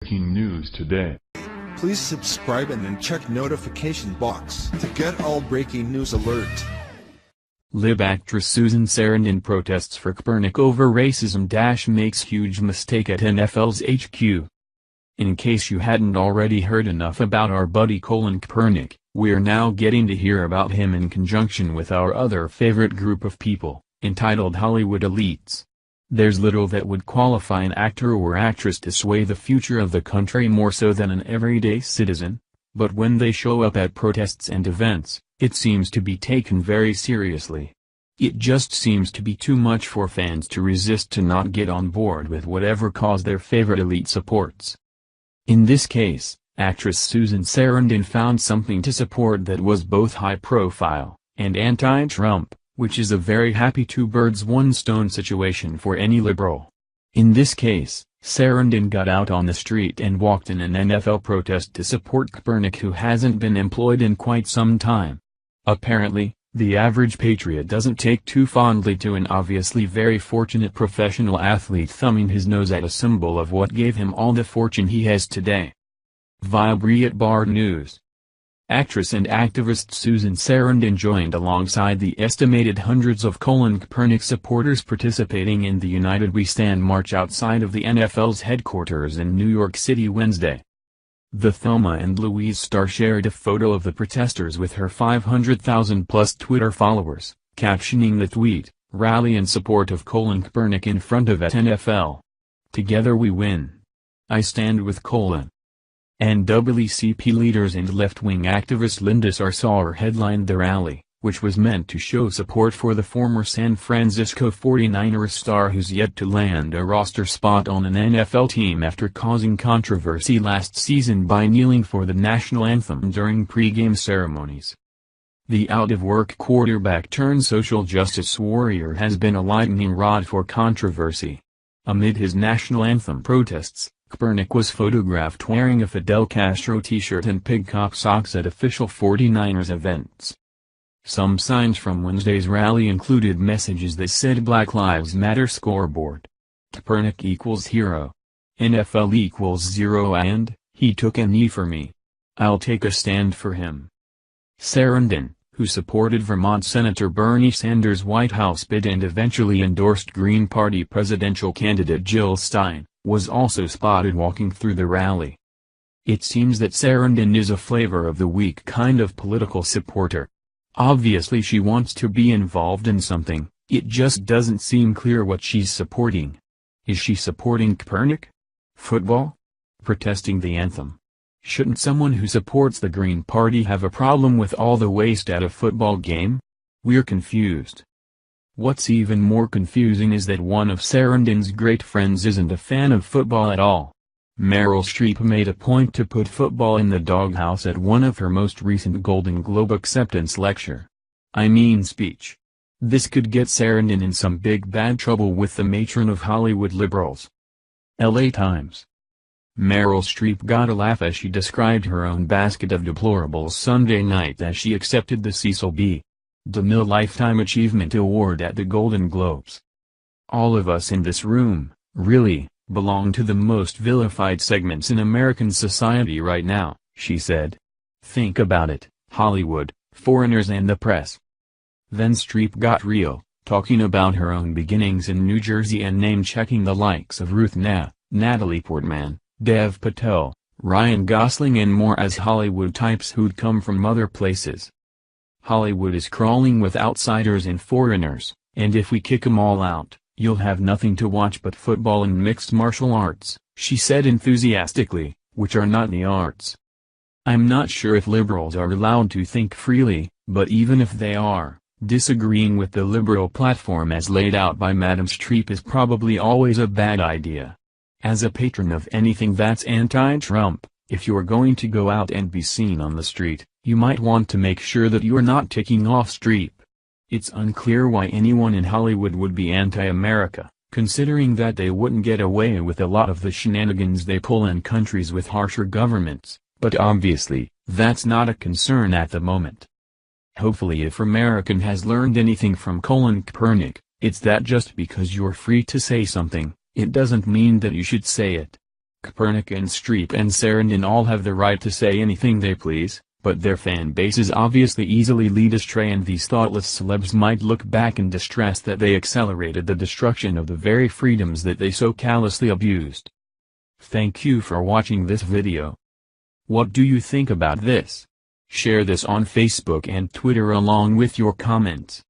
Breaking news today. Please subscribe and then check notification box to get all breaking news alert. Lib actress Susan Sarandon protests for Kaepernick over racism - makes huge mistake at NFL's HQ. In case you hadn't already heard enough about our buddy Kaepernick, we're now getting to hear about him in conjunction with our other favorite group of people, entitled Hollywood elites. There's little that would qualify an actor or actress to sway the future of the country more so than an everyday citizen, but when they show up at protests and events, it seems to be taken very seriously. It just seems to be too much for fans to resist to not get on board with whatever cause their favorite elite supports. In this case, actress Susan Sarandon found something to support that was both high-profile and anti-Trump, which is a very happy two-birds-one-stone situation for any liberal. In this case, Sarandon got out on the street and walked in an NFL protest to support Kaepernick, who hasn't been employed in quite some time. Apparently, the average patriot doesn't take too fondly to an obviously very fortunate professional athlete thumbing his nose at a symbol of what gave him all the fortune he has today. Via Breitbart News. Actress and activist Susan Sarandon joined alongside the estimated hundreds of Kaepernick supporters participating in the United We Stand march outside of the NFL's headquarters in New York City Wednesday. The Thelma and Louise star shared a photo of the protesters with her 500,000-plus Twitter followers, captioning the tweet, "Rally in support of Kaepernick in front of at NFL. Together we win. I stand with Colin." NAACP leaders and left-wing activist Linda Sarsour headlined the rally, which was meant to show support for the former San Francisco 49ers star who's yet to land a roster spot on an NFL team after causing controversy last season by kneeling for the national anthem during pre-game ceremonies. The out-of-work quarterback-turned-social justice warrior has been a lightning rod for controversy. Amid his national anthem protests, Kaepernick was photographed wearing a Fidel Castro t-shirt and pigcock socks at official 49ers events. Some signs from Wednesday's rally included messages that said Black Lives Matter scoreboard. Kaepernick equals hero. NFL equals 0 and, he took a knee for me. I'll take a stand for him. Sarandon, who supported Vermont Senator Bernie Sanders' White House bid and eventually endorsed Green Party presidential candidate Jill Stein, was also spotted walking through the rally. It seems that Sarandon is a flavor of the week kind of political supporter. Obviously she wants to be involved in something, it just doesn't seem clear what she's supporting. Is she supporting Kaepernick? Football? Protesting the anthem? Shouldn't someone who supports the Green Party have a problem with all the waste at a football game? We're confused. What's even more confusing is that one of Sarandon's great friends isn't a fan of football at all. Meryl Streep made a point to put football in the doghouse at one of her most recent Golden Globe acceptance speech. This could get Sarandon in some big bad trouble with the matron of Hollywood liberals. LA Times. Meryl Streep got a laugh as she described her own basket of deplorables Sunday night as she accepted the Cecil B. DeMille Lifetime Achievement Award at the Golden Globes. All of us in this room, really, belong to the most vilified segments in American society right now, she said. Think about it, Hollywood, foreigners and the press. Then Streep got real, talking about her own beginnings in New Jersey and name-checking the likes of Ruth Natalie Portman, Dev Patel, Ryan Gosling and more as Hollywood types who'd come from other places. Hollywood is crawling with outsiders and foreigners, and if we kick 'em all out, you'll have nothing to watch but football and mixed martial arts, she said enthusiastically, which are not the arts. I'm not sure if liberals are allowed to think freely, but even if they are, disagreeing with the liberal platform as laid out by Madam Streep is probably always a bad idea. As a patron of anything that's anti-Trump, if you're going to go out and be seen on the street, you might want to make sure that you're not ticking off Streep. It's unclear why anyone in Hollywood would be anti-America, considering that they wouldn't get away with a lot of the shenanigans they pull in countries with harsher governments, but obviously, that's not a concern at the moment. Hopefully if American has learned anything from Kaepernick, it's that just because you're free to say something, it doesn't mean that you should say it. Kaepernick and Streep and Sarandon all have the right to say anything they please, but their fan bases obviously easily lead astray, and these thoughtless celebs might look back in distress that they accelerated the destruction of the very freedoms that they so callously abused. Thank you for watching this video. What do you think about this? Share this on Facebook and Twitter along with your comments.